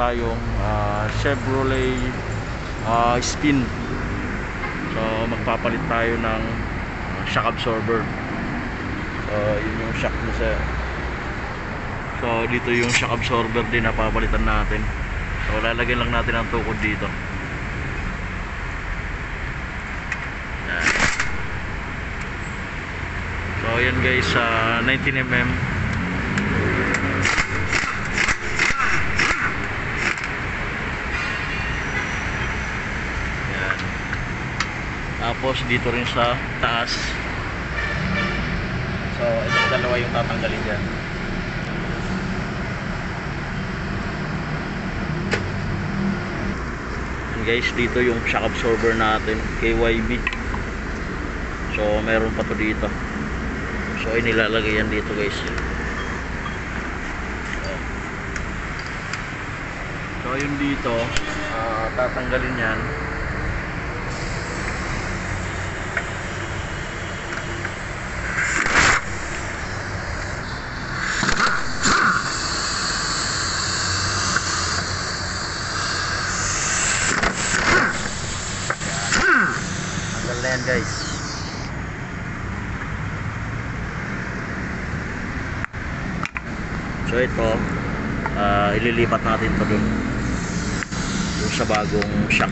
tayong Chevrolet Spin. So magpapalit tayo ng shock absorber. So yun yung shock na sa, so dito yung shock absorber din na papalitan natin. So lalagyan lang natin ang tukod dito. Yan. So yan guys, 19mm. Yan. Tapos dito rin sa taas. So itong dalawa yung tatanggalin dyan. And guys, dito yung shock absorber natin, KYB. So meron pa to dito. So inilalagay yan dito guys. So yung dito, tatanggalin yan. Tanggal na yan guys. So ito, ililipat natin pa dun sa bagong shock.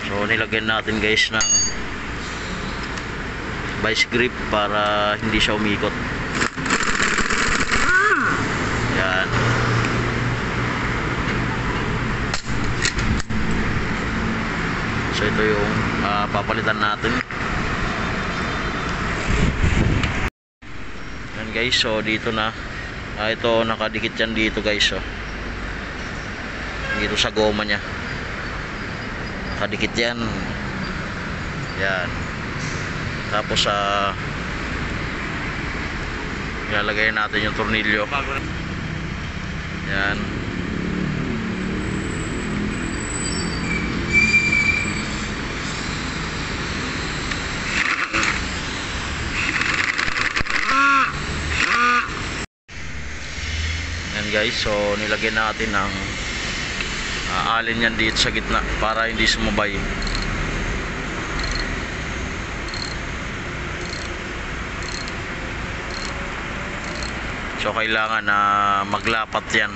So nilagyan natin guys ng vice grip para hindi siya umikot. Yan. So ito yung papalitan natin. Yan guys, so dito na ito nakadikit yan dito guys. So dito sa goma nya nakadikit yan. Yan. Tapos ilalagay natin yung tornilyo. Yan. Yan guys, so nilagyan natin ang alin yan dito sa gitna para hindi sumabay. So kailangan na maglapat yan.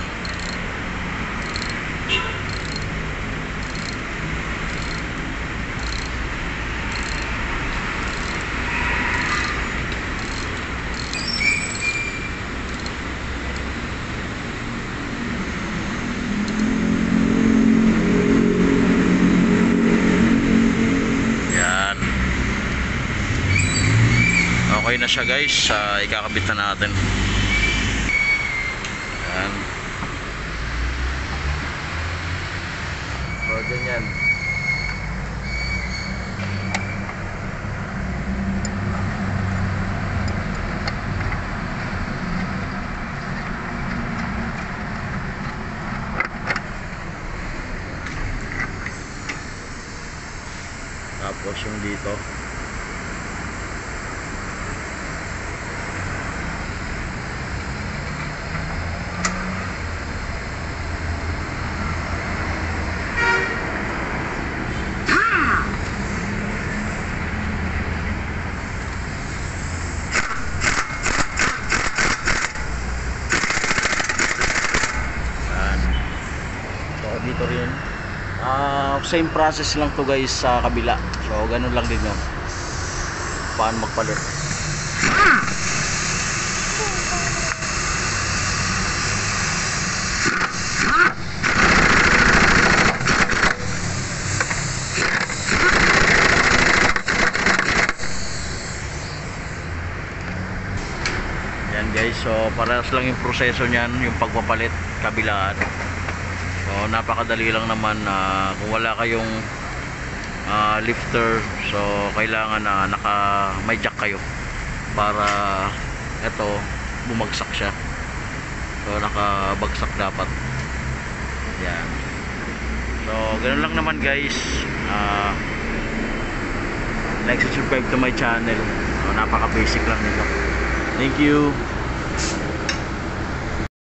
Yan. Okay na siya guys, ikakabit na natin. Yan. So ganyan. Tapos yung dito. Dito rin same process lang to guys sa kabila. So ganun lang din yun paano magpalit. Yan guys, so parehas lang yung proseso nyan, yung pagpapalit kabilaan. So napakadali lang naman. Kung wala kayong lifter, so kailangan na may jack kayo para Ito, bumagsak siya. So nakabagsak dapat. Yan. So ganoon lang naman guys. Like, subscribe to my channel. Napaka basic lang nito. Thank you.